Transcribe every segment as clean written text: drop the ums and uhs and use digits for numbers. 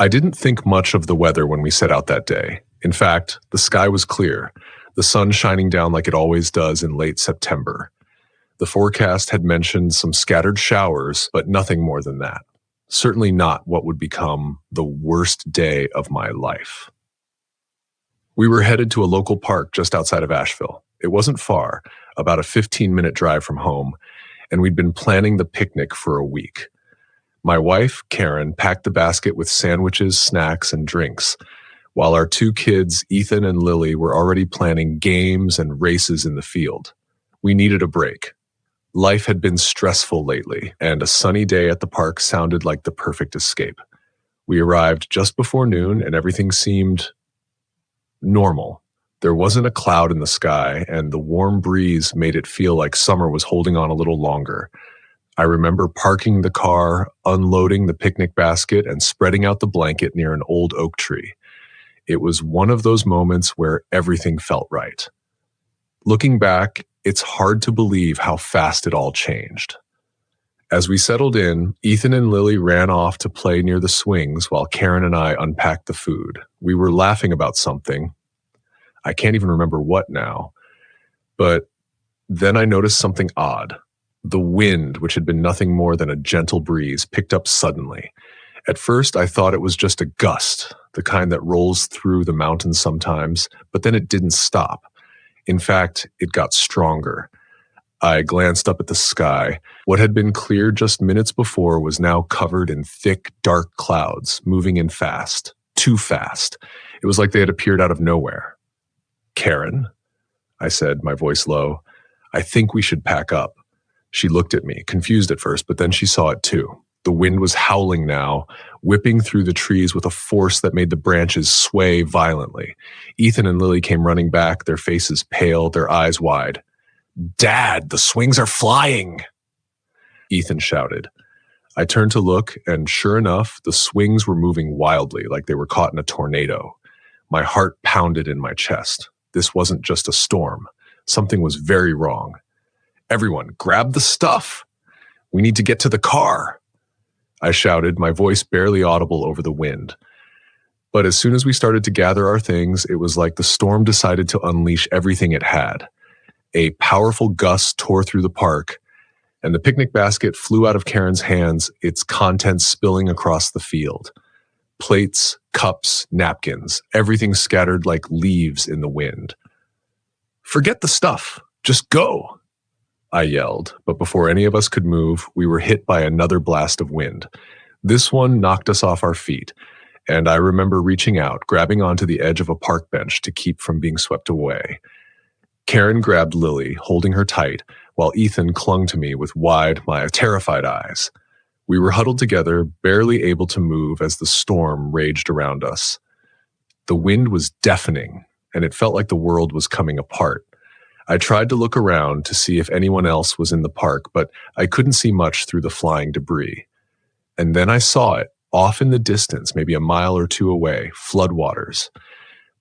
I didn't think much of the weather when we set out that day. In fact, the sky was clear, the sun shining down like it always does in late September. The forecast had mentioned some scattered showers, but nothing more than that. Certainly not what would become the worst day of my life. We were headed to a local park just outside of Asheville. It wasn't far, about a 15-minute drive from home, and we'd been planning the picnic for a week. My wife, Karen, packed the basket with sandwiches, snacks, and drinks, while our two kids, Ethan and Lily, were already planning games and races in the field. We needed a break. Life had been stressful lately, and a sunny day at the park sounded like the perfect escape. We arrived just before noon, and everything seemed normal. There wasn't a cloud in the sky, and the warm breeze made it feel like summer was holding on a little longer. I remember parking the car, unloading the picnic basket, and spreading out the blanket near an old oak tree. It was one of those moments where everything felt right. Looking back, it's hard to believe how fast it all changed. As we settled in, Ethan and Lily ran off to play near the swings while Karen and I unpacked the food. We were laughing about something. I can't even remember what now. But then I noticed something odd. The wind, which had been nothing more than a gentle breeze, picked up suddenly. At first, I thought it was just a gust, the kind that rolls through the mountains sometimes, but then it didn't stop. In fact, it got stronger. I glanced up at the sky. What had been clear just minutes before was now covered in thick, dark clouds, moving in fast, too fast. It was like they had appeared out of nowhere. "Karen," I said, my voice low, "I think we should pack up." She looked at me, confused at first, but then she saw it too. The wind was howling now, whipping through the trees with a force that made the branches sway violently. Ethan and Lily came running back, their faces pale, their eyes wide. "Dad, the swings are flying!" Ethan shouted. I turned to look, and sure enough, the swings were moving wildly, like they were caught in a tornado. My heart pounded in my chest. This wasn't just a storm. Something was very wrong. "Everyone, grab the stuff! We need to get to the car!" I shouted, my voice barely audible over the wind. But as soon as we started to gather our things, it was like the storm decided to unleash everything it had. A powerful gust tore through the park, and the picnic basket flew out of Karen's hands, its contents spilling across the field. Plates, cups, napkins, everything scattered like leaves in the wind. "Forget the stuff. Just go!" I yelled, but before any of us could move, we were hit by another blast of wind. This one knocked us off our feet, and I remember reaching out, grabbing onto the edge of a park bench to keep from being swept away. Karen grabbed Lily, holding her tight, while Ethan clung to me with wide, terrified eyes. We were huddled together, barely able to move as the storm raged around us. The wind was deafening, and it felt like the world was coming apart. I tried to look around to see if anyone else was in the park, but I couldn't see much through the flying debris. And then I saw it, off in the distance, maybe a mile or two away, floodwaters.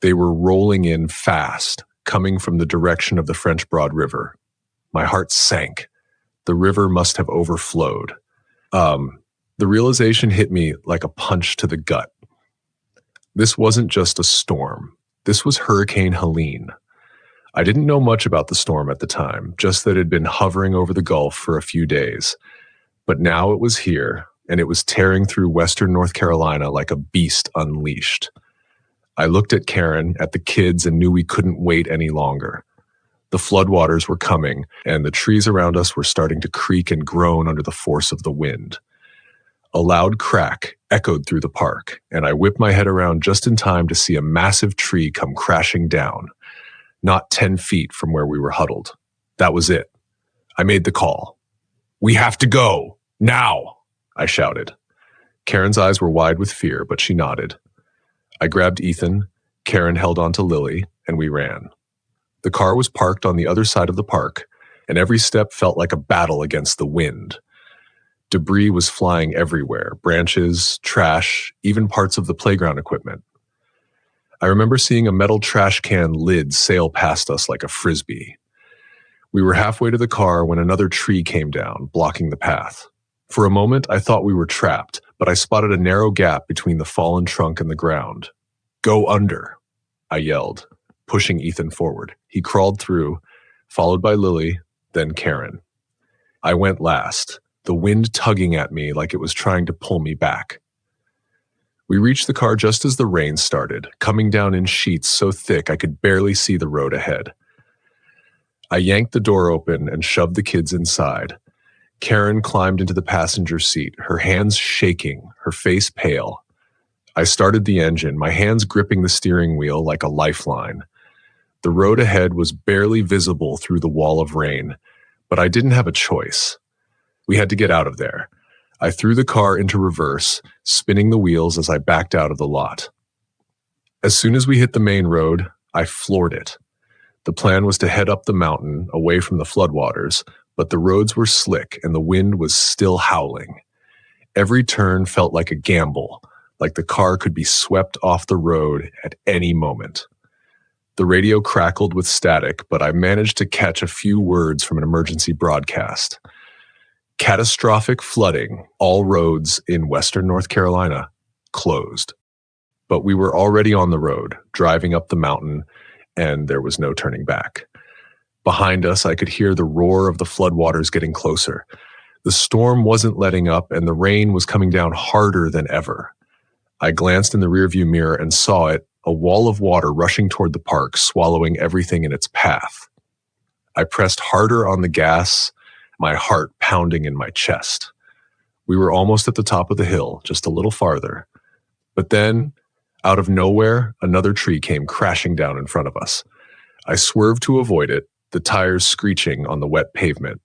They were rolling in fast, coming from the direction of the French Broad River. My heart sank. The river must have overflowed. The realization hit me like a punch to the gut. This wasn't just a storm. This was Hurricane Helene. I didn't know much about the storm at the time, just that it had been hovering over the Gulf for a few days. But now it was here, and it was tearing through western North Carolina like a beast unleashed. I looked at Karen, at the kids, and knew we couldn't wait any longer. The floodwaters were coming, and the trees around us were starting to creak and groan under the force of the wind. A loud crack echoed through the park, and I whipped my head around just in time to see a massive tree come crashing down. Not 10 feet from where we were huddled. That was it. I made the call. "We have to go! Now!" I shouted. Karen's eyes were wide with fear, but she nodded. I grabbed Ethan, Karen held onto Lily, and we ran. The car was parked on the other side of the park, and every step felt like a battle against the wind. Debris was flying everywhere, branches, trash, even parts of the playground equipment. I remember seeing a metal trash can lid sail past us like a frisbee. We were halfway to the car when another tree came down, blocking the path. For a moment, I thought we were trapped, but I spotted a narrow gap between the fallen trunk and the ground. "Go under," I yelled, pushing Ethan forward. He crawled through, followed by Lily, then Karen. I went last, the wind tugging at me like it was trying to pull me back. We reached the car just as the rain started, coming down in sheets so thick I could barely see the road ahead. I yanked the door open and shoved the kids inside. Karen climbed into the passenger seat, her hands shaking, her face pale. I started the engine, my hands gripping the steering wheel like a lifeline. The road ahead was barely visible through the wall of rain, but I didn't have a choice. We had to get out of there. I threw the car into reverse, spinning the wheels as I backed out of the lot. As soon as we hit the main road, I floored it. The plan was to head up the mountain, away from the floodwaters, but the roads were slick and the wind was still howling. Every turn felt like a gamble, like the car could be swept off the road at any moment. The radio crackled with static, but I managed to catch a few words from an emergency broadcast. Catastrophic flooding, all roads in western North Carolina closed. But we were already on the road, driving up the mountain, and there was no turning back. Behind us, I could hear the roar of the floodwaters getting closer. The storm wasn't letting up, and the rain was coming down harder than ever. I glanced in the rearview mirror and saw it, a wall of water rushing toward the park, swallowing everything in its path. I pressed harder on the gas, my heart pounding in my chest. We were almost at the top of the hill, just a little farther. But then, out of nowhere, another tree came crashing down in front of us. I swerved to avoid it, the tires screeching on the wet pavement.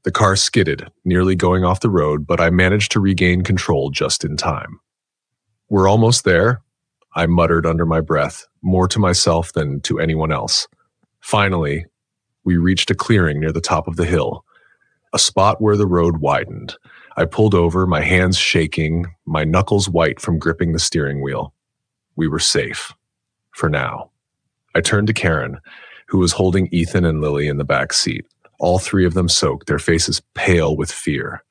The car skidded, nearly going off the road, but I managed to regain control just in time. "We're almost there," I muttered under my breath, more to myself than to anyone else. Finally, we reached a clearing near the top of the hill, a spot where the road widened. I pulled over, my hands shaking, my knuckles white from gripping the steering wheel. We were safe. For now. I turned to Karen, who was holding Ethan and Lily in the back seat, all three of them soaked, their faces pale with fear.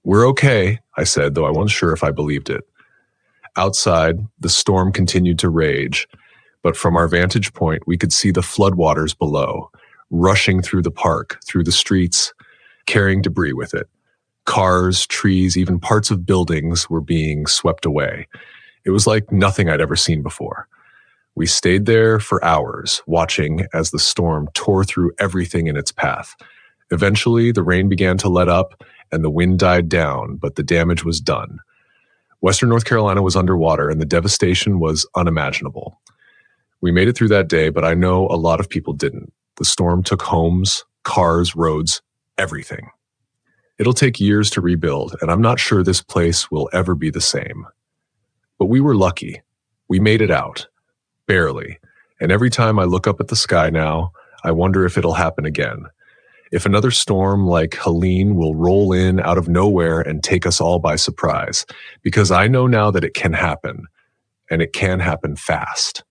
"We're okay," I said, though I wasn't sure if I believed it. Outside, the storm continued to rage, but from our vantage point, we could see the floodwaters below, rushing through the park, through the streets, carrying debris with it. Cars, trees, even parts of buildings were being swept away. It was like nothing I'd ever seen before. We stayed there for hours, watching as the storm tore through everything in its path. Eventually, the rain began to let up and the wind died down, but the damage was done. Western North Carolina was underwater and the devastation was unimaginable. We made it through that day, but I know a lot of people didn't. The storm took homes, cars, roads, everything. It'll take years to rebuild, and I'm not sure this place will ever be the same. But we were lucky. We made it out. Barely. And every time I look up at the sky now, I wonder if it'll happen again. If another storm like Helene will roll in out of nowhere and take us all by surprise. Because I know now that it can happen, and it can happen fast.